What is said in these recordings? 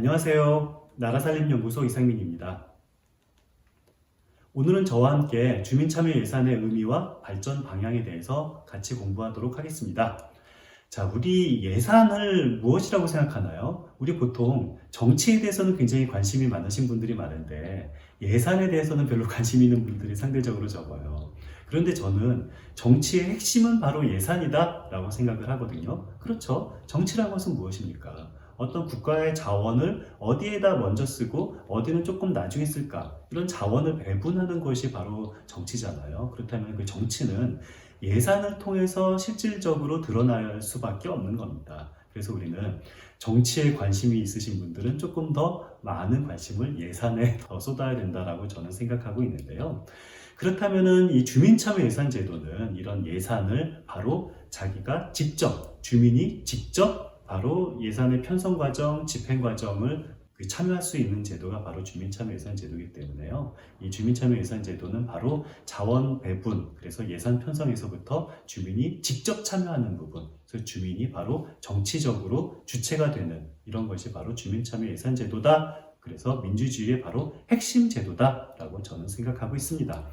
안녕하세요. 나라살림연구소 이상민입니다. 오늘은 저와 함께 주민참여 예산의 의미와 발전 방향에 대해서 같이 공부하도록 하겠습니다. 자, 우리 예산을 무엇이라고 생각하나요? 우리 보통 정치에 대해서는 굉장히 관심이 많으신 분들이 많은데 예산에 대해서는 별로 관심 있는 분들이 상대적으로 적어요. 그런데 저는 정치의 핵심은 바로 예산이다 라고 생각을 하거든요. 그렇죠? 정치라는 것은 무엇입니까? 어떤 국가의 자원을 어디에다 먼저 쓰고 어디는 조금 나중에 쓸까, 이런 자원을 배분하는 것이 바로 정치잖아요. 그렇다면 그 정치는 예산을 통해서 실질적으로 드러날 수밖에 없는 겁니다. 그래서 우리는 정치에 관심이 있으신 분들은 조금 더 많은 관심을 예산에 더 쏟아야 된다라고 저는 생각하고 있는데요. 그렇다면은 이 주민참여 예산 제도는 이런 예산을 바로 자기가 직접, 주민이 직접 바로 예산의 편성 과정, 집행 과정을 참여할 수 있는 제도가 바로 주민참여 예산 제도이기 때문에요. 이 주민참여 예산 제도는 바로 자원 배분, 그래서 예산 편성에서부터 주민이 직접 참여하는 부분, 그래서 주민이 바로 정치적으로 주체가 되는 이런 것이 바로 주민참여 예산 제도다. 그래서 민주주의의 바로 핵심 제도다라고 저는 생각하고 있습니다.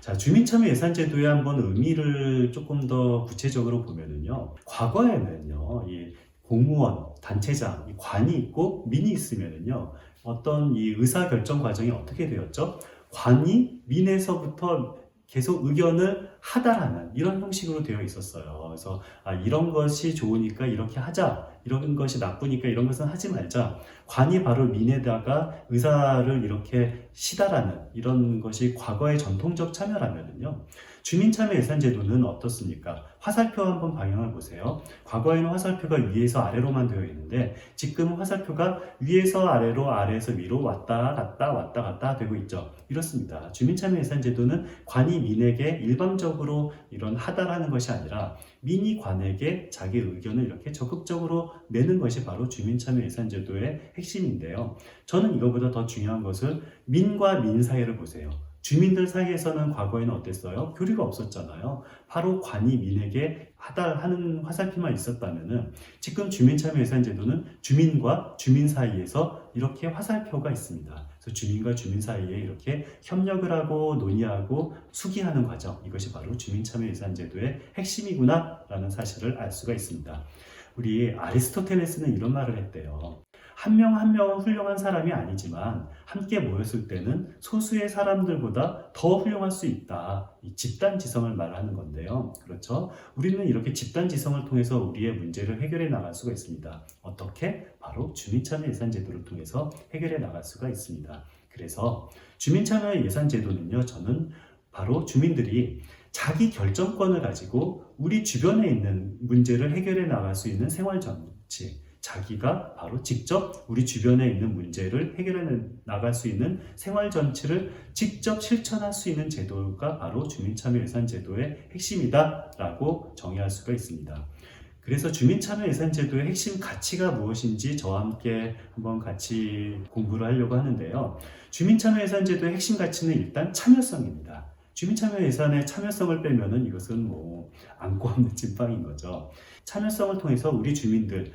자, 주민참여 예산 제도의 한번 의미를 조금 더 구체적으로 보면은요, 과거에는요, 이 공무원, 단체장, 이 관이 있고 민이 있으면은요, 어떤 이 의사결정 과정이 어떻게 되었죠? 관이 민에서부터 계속 의견을 하달하는 이런 형식으로 되어 있었어요. 그래서 이런 것이 좋으니까 이렇게 하자, 이런 것이 나쁘니까 이런 것은 하지 말자. 관이 바로 민에다가 의사를 이렇게 시달하는 이런 것이 과거의 전통적 참여라면요, 주민참여 예산제도는 어떻습니까? 화살표 한번 방향을 보세요. 과거에는 화살표가 위에서 아래로만 되어 있는데 지금은 화살표가 위에서 아래로, 아래에서 위로 왔다 갔다 왔다 갔다 되고 있죠. 이렇습니다. 주민참여 예산제도는 관이 민에게 일방적으로 이런 하달하는 것이 아니라 민이 관에게 자기 의견을 이렇게 적극적으로 내는 것이 바로 주민참여 예산제도의 핵심인데요. 저는 이거보다 더 중요한 것은 민과 민 사이를 보세요. 주민들 사이에서는 과거에는 어땠어요? 교류가 없었잖아요. 바로 관이 민에게 하달하는 화살표만 있었다면은 지금 주민참여 예산제도는 주민과 주민 사이에서 이렇게 화살표가 있습니다. 그래서 주민과 주민 사이에 이렇게 협력을 하고 논의하고 수기하는 과정, 이것이 바로 주민참여 예산제도의 핵심이구나 라는 사실을 알 수가 있습니다. 우리 아리스토텔레스는 이런 말을 했대요. 한 명 한 명은 훌륭한 사람이 아니지만 함께 모였을 때는 소수의 사람들보다 더 훌륭할 수 있다. 이 집단지성을 말하는 건데요. 그렇죠? 우리는 이렇게 집단지성을 통해서 우리의 문제를 해결해 나갈 수가 있습니다. 어떻게? 바로 주민참여 예산제도를 통해서 해결해 나갈 수가 있습니다. 그래서 주민참여 예산제도는요, 저는 바로 주민들이 자기 결정권을 가지고 우리 주변에 있는 문제를 해결해 나갈 수 있는 생활정치, 자기가 바로 직접 우리 주변에 있는 문제를 해결해 나갈 수 있는 생활정치를 직접 실천할 수 있는 제도가 바로 주민참여 예산제도의 핵심이다 라고 정의할 수가 있습니다. 그래서 주민참여 예산제도의 핵심 가치가 무엇인지 저와 함께 한번 같이 공부를 하려고 하는데요. 주민참여 예산제도의 핵심 가치는 일단 참여성입니다. 주민참여 예산의 참여성을 빼면은 이것은 안고 없는 찐빵인 거죠. 참여성을 통해서 우리 주민들,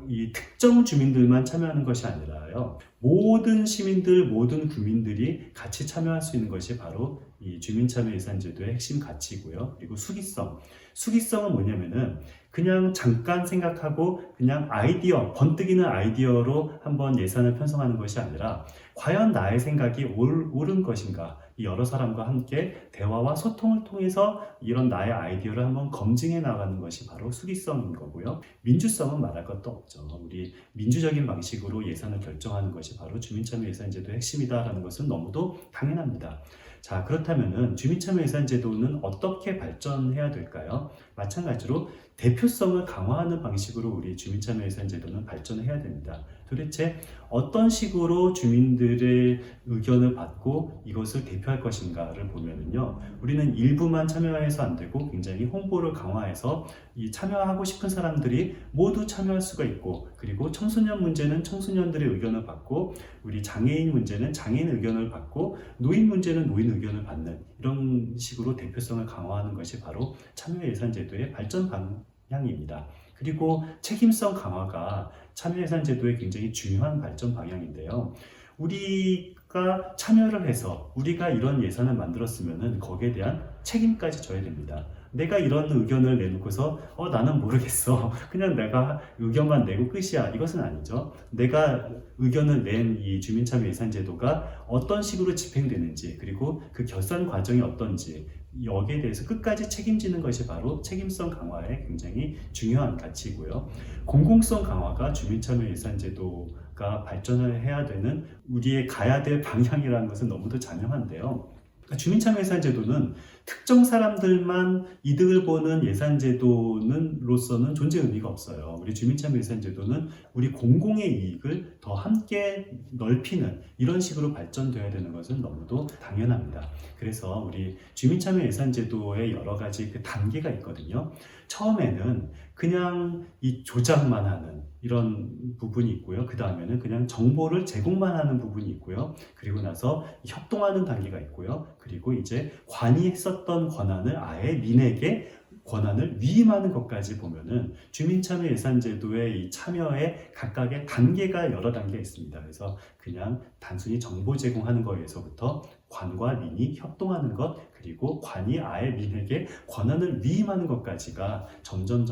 이 특정 주민들만 참여하는 것이 아니라요, 모든 시민들, 모든 국민들이 같이 참여할 수 있는 것이 바로 이 주민참여 예산제도의 핵심 가치이고요. 그리고 수기성. 수기성은 뭐냐면은 그냥 잠깐 생각하고 그냥 아이디어, 번뜩이는 아이디어로 한번 예산을 편성하는 것이 아니라 과연 나의 생각이 옳은 것인가, 여러 사람과 함께 대화와 소통을 통해서 이런 나의 아이디어를 한번 검증해 나가는 것이 바로 수기성인 거고요. 민주성은 말할 것도 없죠. 우리 민주적인 방식으로 예산을 결정하는 것이 바로 주민참여 예산제도의 핵심이다라는 것은 너무도 당연합니다. 자, 그렇다면은 주민참여 예산제도는 어떻게 발전해야 될까요? 마찬가지로 대표성을 강화하는 방식으로 우리 주민참여 예산제도는 발전해야 됩니다. 도대체 어떤 식으로 주민들의 의견을 받고 이것을 대표할 것인가를 보면은요, 우리는 일부만 참여해서 안 되고 굉장히 홍보를 강화해서 이 참여하고 싶은 사람들이 모두 참여할 수가 있고, 그리고 청소년 문제는 청소년들의 의견을 받고, 우리 장애인 문제는 장애인 의견을 받고, 노인 문제는 노인 의견을 받는 이런 식으로 대표성을 강화하는 것이 바로 참여 예산제도의 발전 방향입니다. 그리고 책임성 강화가 참여예산 제도의 굉장히 중요한 발전 방향인데요. 우리가 참여를 해서 우리가 이런 예산을 만들었으면 거기에 대한 책임까지 져야 됩니다. 내가 이런 의견을 내놓고서 나는 모르겠어, 그냥 내가 의견만 내고 끝이야, 이것은 아니죠. 내가 의견을 낸 이 주민참여예산제도가 어떤 식으로 집행되는지, 그리고 그 결산 과정이 어떤지, 여기에 대해서 끝까지 책임지는 것이 바로 책임성 강화의 굉장히 중요한 가치이고요. 공공성 강화가 주민참여예산제도가 발전을 해야 되는, 우리의 가야 될 방향이라는 것은 너무도 자명한데요. 주민참여예산제도는 특정 사람들만 이득을 보는 예산제도로서는 존재 의미가 없어요. 우리 주민참여예산제도는 우리 공공의 이익을 더 함께 넓히는 이런 식으로 발전되어야 되는 것은 너무도 당연합니다. 그래서 우리 주민참여예산제도의 여러 가지 그 단계가 있거든요. 처음에는 그냥 이 조작만 하는 이런 부분이 있고요. 그 다음에는 그냥 정보를 제공만 하는 부분이 있고요. 그리고 나서 협동하는 단계가 있고요. 그리고 이제 관이 했었던 권한을 아예 민에게 권한을 위임하는 것까지 보면은 주민참여예산제도의 이 참여의 각각의 단계가 여러 단계가 있습니다. 그래서 그냥 단순히 정보 제공하는 거에서부터 관과 민이 협동하는 것, 그리고 관이 아예 민에게 권한을 위임하는 것까지가 점점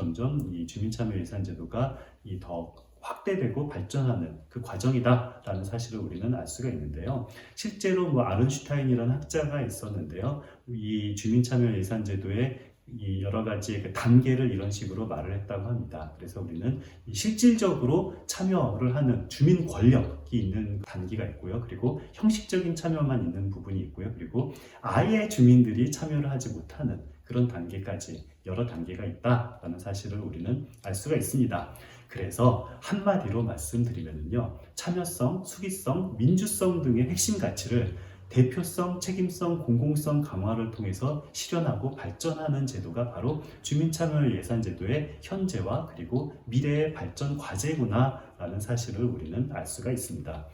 이 주민참여예산제도가 더 확대되고 발전하는 그 과정이다라는 사실을 우리는 알 수가 있는데요. 실제로 아른슈타인이라는 학자가 있었는데요. 이 주민참여예산제도의 이 여러 가지의 그 단계를 이런 식으로 말을 했다고 합니다. 그래서 우리는 실질적으로 참여를 하는 주민 권력이 있는 단계가 있고요. 그리고 형식적인 참여만 있는 부분이 있고요. 그리고 아예 주민들이 참여를 하지 못하는 그런 단계까지 여러 단계가 있다라는 사실을 우리는 알 수가 있습니다. 그래서 한마디로 말씀드리면요, 참여성, 수기성, 민주성 등의 핵심 가치를 대표성, 책임성, 공공성 강화를 통해서 실현하고 발전하는 제도가 바로 주민참여예산제도의 현재와 그리고 미래의 발전 과제구나라는 사실을 우리는 알 수가 있습니다.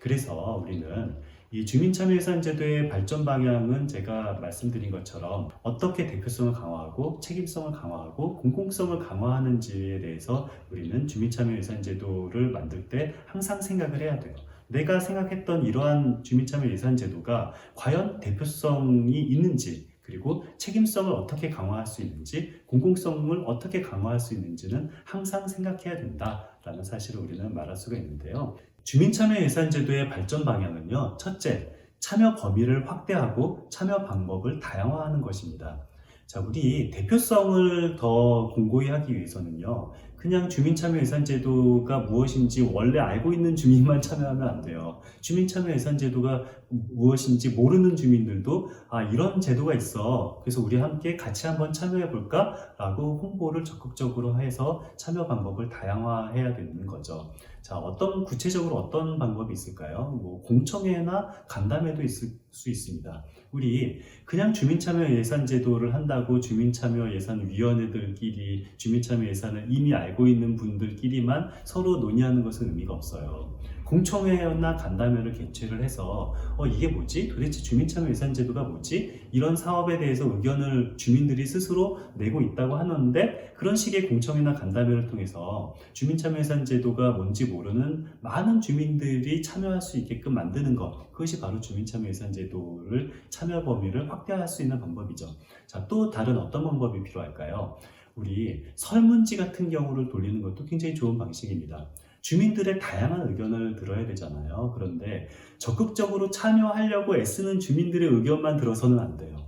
그래서 우리는 이 주민참여예산제도의 발전 방향은 제가 말씀드린 것처럼 어떻게 대표성을 강화하고 책임성을 강화하고 공공성을 강화하는지에 대해서 우리는 주민참여예산제도를 만들 때 항상 생각을 해야 돼요. 내가 생각했던 이러한 주민참여예산제도가 과연 대표성이 있는지, 그리고 책임성을 어떻게 강화할 수 있는지, 공공성을 어떻게 강화할 수 있는지는 항상 생각해야 된다라는 사실을 우리는 말할 수가 있는데요. 주민참여예산제도의 발전 방향은요, 첫째, 참여 범위를 확대하고 참여 방법을 다양화하는 것입니다. 자, 우리 대표성을 더 공고히 하기 위해서는요, 그냥 주민참여예산제도가 무엇인지 원래 알고 있는 주민만 참여하면 안 돼요. 주민참여예산제도가 무엇인지 모르는 주민들도 이런 제도가 있어, 그래서 우리 함께 같이 한번 참여해 볼까? 라고 홍보를 적극적으로 해서 참여 방법을 다양화해야 되는 거죠. 자, 구체적으로 어떤 방법이 있을까요? 공청회나 간담회도 있을 수 있습니다. 우리 그냥 주민참여예산제도를 한다고 주민참여예산위원회들끼리 주민참여예산을 이미 알고 있는 분들끼리만 서로 논의하는 것은 의미가 없어요. 공청회나 간담회를 개최를 해서 이게 뭐지? 도대체 주민참여예산제도가 뭐지? 이런 사업에 대해서 의견을 주민들이 스스로 내고 있다고 하는데, 그런 식의 공청회나 간담회를 통해서 주민참여예산제도가 뭔지 모르는 많은 주민들이 참여할 수 있게끔 만드는 것, 그것이 바로 주민참여예산제도를 참여 범위를 확대할 수 있는 방법이죠. 자, 또 다른 어떤 방법이 필요할까요? 우리 설문지 같은 경우를 돌리는 것도 굉장히 좋은 방식입니다. 주민들의 다양한 의견을 들어야 되잖아요. 그런데 적극적으로 참여하려고 애쓰는 주민들의 의견만 들어서는 안 돼요.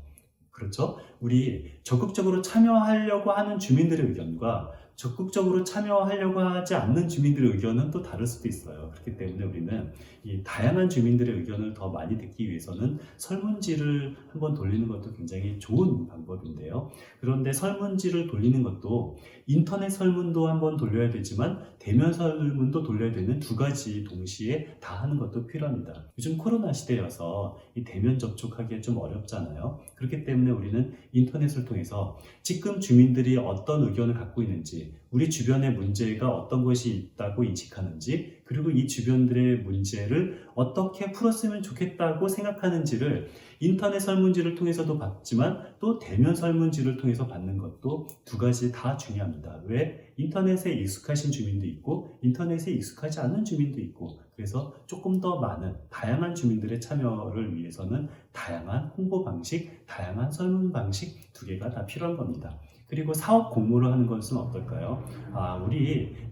그렇죠? 우리 적극적으로 참여하려고 하는 주민들의 의견과 적극적으로 참여하려고 하지 않는 주민들의 의견은 또 다를 수도 있어요. 그렇기 때문에 우리는 이 다양한 주민들의 의견을 더 많이 듣기 위해서는 설문지를 한번 돌리는 것도 굉장히 좋은 방법인데요. 그런데 설문지를 돌리는 것도 인터넷 설문도 한번 돌려야 되지만 대면 설문도 돌려야 되는 두 가지 동시에 다 하는 것도 필요합니다. 요즘 코로나 시대여서 이 대면 접촉하기가 좀 어렵잖아요. 그렇기 때문에 우리는 인터넷을 통해서 지금 주민들이 어떤 의견을 갖고 있는지, 있는지, 우리 주변의 문제가 어떤 것이 있다고 인식하는지, 그리고 이 주변들의 문제를 어떻게 풀었으면 좋겠다고 생각하는지를 인터넷 설문지를 통해서도 봤지만 또 대면 설문지를 통해서 받는 것도 두 가지 다 중요합니다. 왜? 인터넷에 익숙하신 주민도 있고 인터넷에 익숙하지 않은 주민도 있고, 그래서 조금 더 많은 다양한 주민들의 참여를 위해서는 다양한 홍보 방식, 다양한 설문 방식 두 개가 다 필요한 겁니다. 그리고 사업 공모를 하는 것은 어떨까요?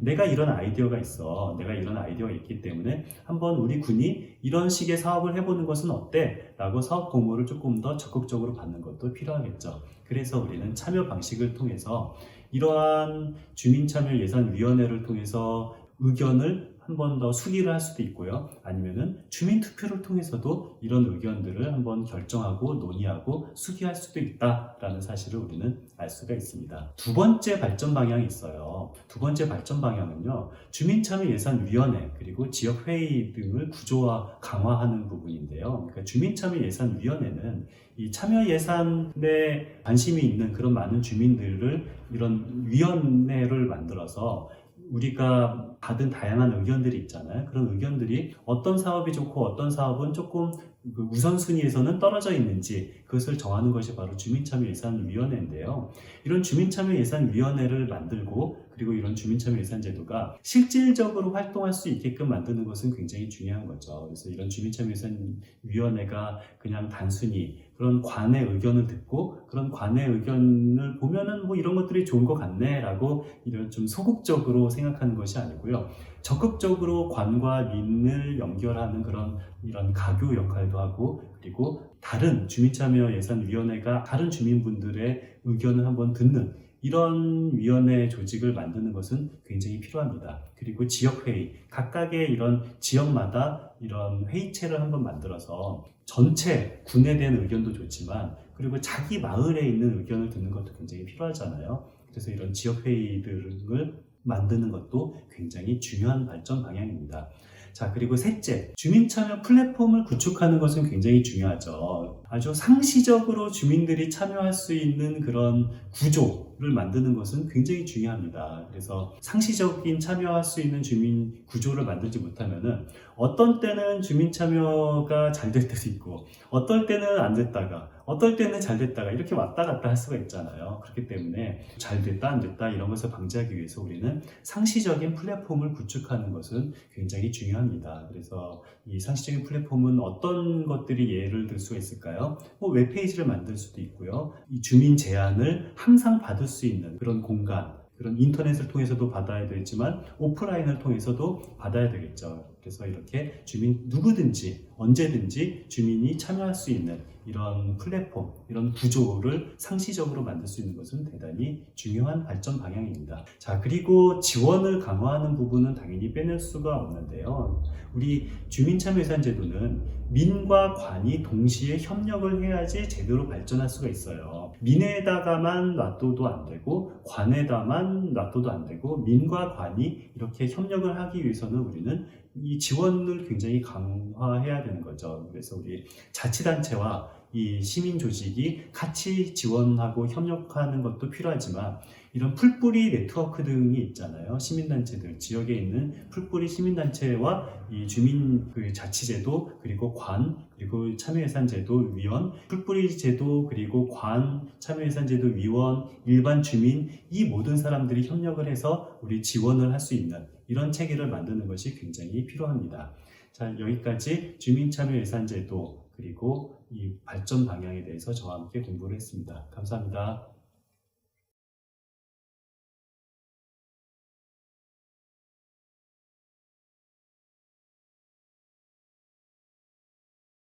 내가 이런 아이디어가 있어. 내가 이런 아이디어가 있기 때문에 한번 우리 군이 이런 식의 사업을 해보는 것은 어때? 라고 사업 공모를 조금 더 적극적으로 받는 것도 필요하겠죠. 그래서 우리는 참여 방식을 통해서 이러한 주민참여예산위원회를 통해서 의견을 한 번 더 수기를 할 수도 있고요. 아니면은 주민투표를 통해서도 이런 의견들을 한번 결정하고 논의하고 수기할 수도 있다라는 사실을 우리는 알 수가 있습니다. 두 번째 발전 방향이 있어요. 두 번째 발전 방향은요, 주민참여예산위원회 그리고 지역회의 등을 구조화, 강화하는 부분인데요. 그러니까 주민참여예산위원회는 이 참여예산에 관심이 있는 그런 많은 주민들을 이런 위원회를 만들어서 우리가 받은 다양한 의견들이 있잖아요. 그런 의견들이 어떤 사업이 좋고 어떤 사업은 조금 우선순위에서는 떨어져 있는지 그것을 정하는 것이 바로 주민참여예산위원회인데요. 이런 주민참여예산위원회를 만들고 그리고 이런 주민참여예산제도가 실질적으로 활동할 수 있게끔 만드는 것은 굉장히 중요한 거죠. 그래서 이런 주민참여예산위원회가 그냥 단순히 그런 관의 의견을 듣고 그런 관의 의견을 보면은 뭐 이런 것들이 좋은 것 같네 라고 이런 좀 소극적으로 생각하는 것이 아니고요. 적극적으로 관과 민을 연결하는 그런 이런 가교 역할도 하고, 그리고 다른 주민참여예산위원회가 다른 주민분들의 의견을 한번 듣는 이런 위원회 조직을 만드는 것은 굉장히 필요합니다. 그리고 지역회의, 각각의 이런 지역마다 이런 회의체를 한번 만들어서 전체 군에 대한 의견도 좋지만 그리고 자기 마을에 있는 의견을 듣는 것도 굉장히 필요하잖아요. 그래서 이런 지역회의들을 만드는 것도 굉장히 중요한 발전 방향입니다. 자, 그리고 셋째, 주민참여 플랫폼을 구축하는 것은 굉장히 중요하죠. 아주 상시적으로 주민들이 참여할 수 있는 그런 구조를 만드는 것은 굉장히 중요합니다. 그래서 상시적인 참여할 수 있는 주민 구조를 만들지 못하면은 어떤 때는 주민 참여가 잘 될 때도 있고 어떨 때는 안 됐다가 어떨 때는 잘 됐다가 이렇게 왔다 갔다 할 수가 있잖아요. 그렇기 때문에 잘 됐다 안 됐다 이런 것을 방지하기 위해서 우리는 상시적인 플랫폼을 구축하는 것은 굉장히 중요합니다. 그래서 이 상시적인 플랫폼은 어떤 것들이 예를 들 수가 있을까요? 웹페이지를 만들 수도 있고요. 이 주민 제안을 항상 받을 수 있는 그런 공간, 그런 인터넷을 통해서도 받아야 되지만 오프라인을 통해서도 받아야 되겠죠. 그래서 이렇게 누구든지 언제든지 주민이 참여할 수 있는 이런 플랫폼, 이런 구조를 상시적으로 만들 수 있는 것은 대단히 중요한 발전 방향입니다. 자, 그리고 지원을 강화하는 부분은 당연히 빼낼 수가 없는데요. 우리 주민참여예산제도는 민과 관이 동시에 협력을 해야지 제대로 발전할 수가 있어요. 민에다가만 놔둬도 안 되고 관에다만 놔둬도 안 되고 민과 관이 이렇게 협력을 하기 위해서는 우리는 이 지원을 굉장히 강화해야 되는 거죠. 그래서 우리 자치단체와 이 시민조직이 같이 지원하고 협력하는 것도 필요하지만 이런 풀뿌리 네트워크 등이 있잖아요. 시민단체들, 지역에 있는 풀뿌리 시민단체와 이 주민 자치제도, 그리고 관, 그리고 참여예산제도 위원, 풀뿌리 제도, 그리고 관, 참여예산제도 위원, 일반 주민, 이 모든 사람들이 협력을 해서 우리 지원을 할 수 있는 이런 체계를 만드는 것이 굉장히 필요합니다. 자, 여기까지 주민참여예산제도 그리고 이 발전 방향에 대해서 저와 함께 공부를 했습니다. 감사합니다.